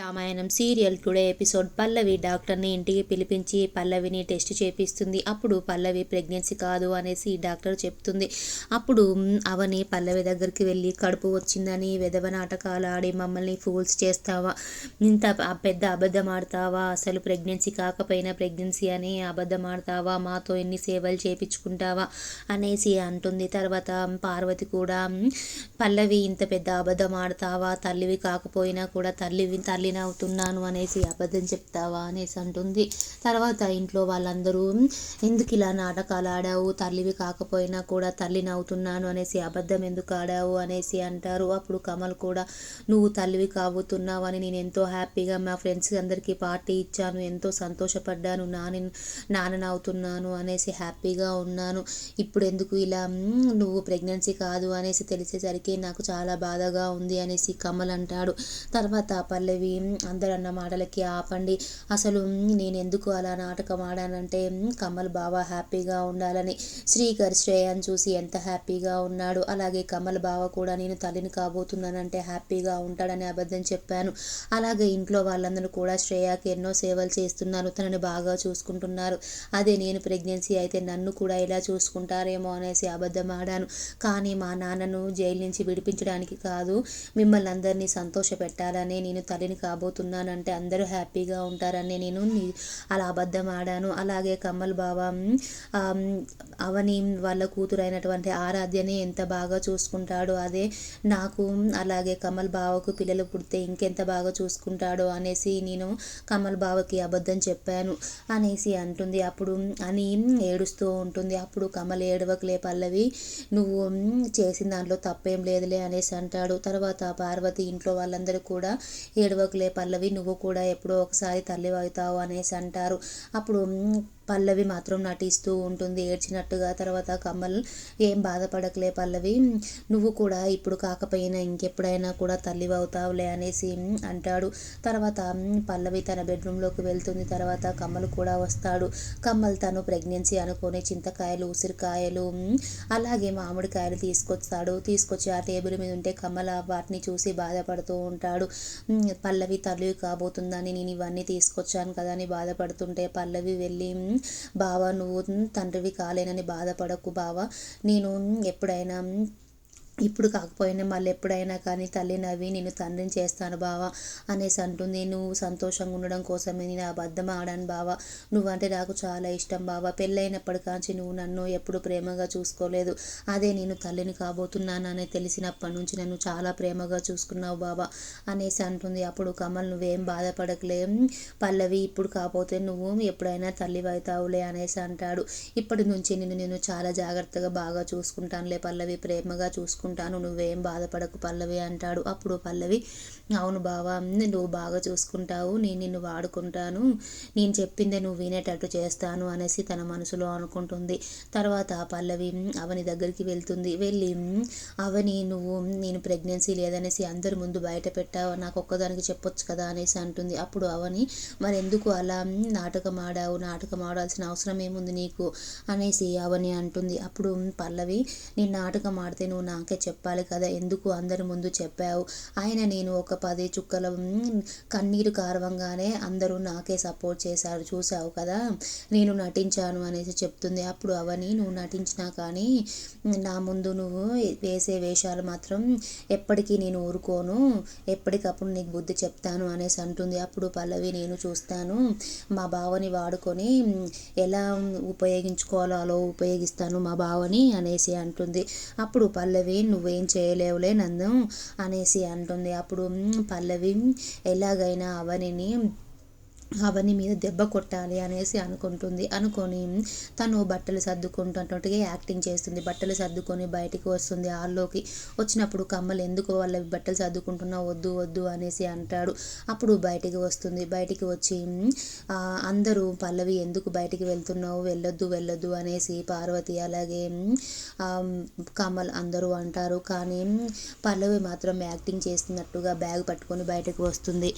Ramayanam serial today episode. Pallavi డాక్టర్ని ఇంటికి పిలిపించి పల్లవిని టెస్ట్ చేపిస్తుంది. అప్పుడు పల్లవి ప్రెగ్నెన్సీ కాదు అనేసి డాక్టర్ చెప్తుంది. అప్పుడు అవని పల్లవి దగ్గరికి వెళ్ళి కడుపు వచ్చిందని వెధవ నాటకాలు ఆడి మమ్మల్ని ఫూల్స్ చేస్తావా, ఇంత పెద్ద అబద్ధం ఆడతావా, అసలు ప్రెగ్నెన్సీ కాకపోయినా ప్రెగ్నెన్సీ అని అబద్ధం ఆడతావా, మాతో ఎన్ని సేవలు చేపించుకుంటావా అనేసి అంటుంది. తర్వాత పార్వతి కూడా పల్లవి ఇంత పెద్ద అబద్ధం ఆడతావా, తల్లివి కాకపోయినా కూడా తల్లిని అవుతున్నాను అనేసి అబద్ధం చెప్తావా అనేసి అంటుంది. తర్వాత ఇంట్లో వాళ్ళందరూ ఎందుకు ఇలా నాటకాలు ఆడావు, తల్లివి కాకపోయినా కూడా తల్లిని అవుతున్నాను అనేసి అబద్ధం ఎందుకు ఆడావు అనేసి అంటారు. అప్పుడు కమల్ కూడా నువ్వు తల్లివి కాబోతున్నావు అని నేను ఎంతో హ్యాపీగా మా ఫ్రెండ్స్ అందరికీ పార్టీ ఇచ్చాను, ఎంతో సంతోషపడ్డాను, నాన్న అవుతున్నాను అనేసి హ్యాపీగా ఉన్నాను, ఇప్పుడు ఎందుకు ఇలా నువ్వు ప్రెగ్నెన్సీ కాదు అనేసి తెలిసేసరికి నాకు చాలా బాధగా ఉంది అనేసి కమల్ అంటాడు. తర్వాత పల్లవి అందరు అన్న మాటలకి ఆపండి, అసలు నేను ఎందుకు అలా నాటకం ఆడానంటే కమల్ బావ హ్యాపీగా ఉండాలని. శ్రీకర్ శ్రేయాని చూసి ఎంత హ్యాపీగా ఉన్నాడు, అలాగే కమల్ బావ కూడా నేను తల్లిని కాబోతున్నానంటే హ్యాపీగా ఉంటాడని అబద్ధం చెప్పాను. అలాగే ఇంట్లో వాళ్ళందరూ కూడా శ్రేయాకి ఎన్నో సేవలు చేస్తున్నారు, తనని బాగా చూసుకుంటున్నారు, అదే నేను ప్రెగ్నెన్సీ అయితే నన్ను కూడా ఇలా చూసుకుంటారేమో అనేసి అబద్ధం ఆడాను. కానీ మా నాన్నను జైలు నుంచి విడిపించడానికి కాదు, మిమ్మల్ని అందరినీ సంతోష పెట్టాలని నేను తల్లిని కాబోతున్నానంటే అందరూ హ్యాపీగా ఉంటారని నేను అలా అబద్ధం ఆడాను. అలాగే కమల్ బావ అవని వాళ్ళ కూతురైనటువంటి ఆరాధ్యని ఎంత బాగా చూసుకుంటాడో, అదే నాకు అలాగే కమల్ బావకు పిల్లలు పుడితే ఇంకెంత బాగా చూసుకుంటాడో అనేసి నేను కమల్ బావకి అబద్ధం చెప్పాను అనేసి అంటుంది. అప్పుడు అని ఏడుస్తూ ఉంటుంది. అప్పుడు కమల్ ఏడవకులే పల్లవి, నువ్వు చేసిన దాంట్లో తప్పేం లేదులే అనేసి అంటాడు. తర్వాత పార్వతి ఇంట్లో వాళ్ళందరూ కూడా ఏడవకులే పల్లవి, నువ్వు కూడా ఎప్పుడో ఒకసారి తల్లి అవుతావు అనేసి అంటారు. అప్పుడు పల్లవి మాత్రం నటిస్తూ ఉంటుంది ఏడ్చినట్టుగా. తర్వాత కమల్ ఏం బాధపడకలే పల్లవి, నువ్వు కూడా ఇప్పుడు కాకపోయినా ఇంకెప్పుడైనా కూడా తల్లి అవుతావులే అనేసి అంటాడు. తర్వాత పల్లవి తన బెడ్రూమ్లోకి వెళ్తుంది. తర్వాత కమల్ కూడా వస్తాడు. కమల్ తను ప్రెగ్నెన్సీ అనుకొని చింతకాయలు, ఉసిరికాయలు అలాగే మామిడికాయలు తీసుకొచ్చి ఆ టేబుల్ మీద ఉంటే కమల్ వాటిని చూసి బాధపడుతూ ఉంటాడు. పల్లవి తల్లి కాబోతుందని నేను ఇవన్నీ తీసుకొచ్చాను కదా అని బాధపడుతుంటే పల్లవి వెళ్ళి బావా నువ్వు తండ్రివి కాలేనని బాధపడకు బావా, నేను ఎప్పుడైనా ఇప్పుడు కాకపోయినా మళ్ళీ ఎప్పుడైనా కానీ తల్లినవి నేను తండ్రిని చేస్తాను బావా అనేసి అంటుంది. నువ్వు సంతోషంగా ఉండడం కోసమే నేను అబద్ధం ఆడాను బావా, నువ్వంటే నాకు చాలా ఇష్టం బావా, పెళ్ళైనప్పటి కాంచి నువ్వు నన్ను ఎప్పుడు ప్రేమగా చూసుకోలేదు, అదే నేను తల్లిని కాబోతున్నాను అని తెలిసినప్పటి నుంచి నన్ను చాలా ప్రేమగా చూసుకున్నావు బావా అనేసి అంటుంది. అప్పుడు కమల్ నువ్వేం బాధపడకలే పల్లవి, ఇప్పుడు కాకపోతే నువ్వు ఎప్పుడైనా తల్లి అవుతావులే అనేసి అంటాడు. ఇప్పటి నుంచి నేను చాలా జాగ్రత్తగా బాగా చూసుకుంటానులే పల్లవి, ప్రేమగా చూసుకుంటాను, నువ్వేం బాధపడకు పల్లవి అంటాడు. అప్పుడు పల్లవి అవును బావా, నువ్వు బాగా చూసుకుంటావు, నేను నిన్ను వాడుకుంటాను, నేను చెప్పిందే నువ్వు వినేటట్టు చేస్తాను అనేసి తన మనసులో అనుకుంటుంది. తర్వాత పల్లవి అవని దగ్గరికి వెళ్తుంది. వెళ్ళి అవని నువ్వు నేను ప్రెగ్నెన్సీ లేదనేసి అందరి ముందు బయట పెట్టావు, నాకు ఒక్కదానికి చెప్పొచ్చు కదా అనేసి అంటుంది. అప్పుడు అవని మరి ఎందుకు అలా నాటకం ఆడావు, నాటకం ఆడాల్సిన అవసరం ఏముంది నీకు అనేసి అవని అంటుంది. అప్పుడు పల్లవి నేను నాటకం ఆడితే నువ్వు నాకే చెప్పాలి కదా, ఎందుకు అందరి ముందు చెప్పావు, ఆయన నేను ఒక 10 చుక్కల కన్నీరు కారవంగానే అందరూ నాకే సపోర్ట్ చేశారు చూసావు కదా, నేను నటించాను అనేసి చెప్తుంది. అప్పుడు అవని నువ్వు నటించినా కానీ నా ముందు నువ్వు వేసే వేషాలు మాత్రం ఎప్పటికీ నేను ఊరుకోను, ఎప్పటికప్పుడు నీకు బుద్ధి చెప్తాను అనేసి అంటుంది. అప్పుడు పల్లవి నేను చూస్తాను, మా బావని వాడుకొని ఎలా ఉపయోగించుకోవాలో అలా ఉపయోగిస్తాను మా బావని అనేసి అంటుంది. అప్పుడు పల్లవి నువ్వేం చేయలేవులే నందు అనేసి అంటుంది. అప్పుడు పల్లవి ఎలాగైనా అవని మీద దెబ్బ కొట్టాలి అనేసి అనుకొని తను బట్టలు సర్దుకుంటున్నట్టుగా యాక్టింగ్ చేస్తుంది. బట్టలు సర్దుకొని బయటికి వస్తుంది. హాల్లోకి వచ్చినప్పుడు కమ్మలు ఎందుకు వాళ్ళ బట్టలు సర్దుకుంటున్నా వద్దు వద్దు అనేసి అంటాడు. అప్పుడు బయటికి వస్తుంది. బయటికి వచ్చి అందరూ పల్లవి ఎందుకు బయటికి వెళ్తున్నావు, వెళ్ళొద్దు అనేసి పార్వతి అలాగే కమల్ అందరూ అంటారు. కానీ పల్లవి మాత్రం యాక్టింగ్ చేస్తున్నట్టుగా బ్యాగ్ పట్టుకొని బయటకు వస్తుంది.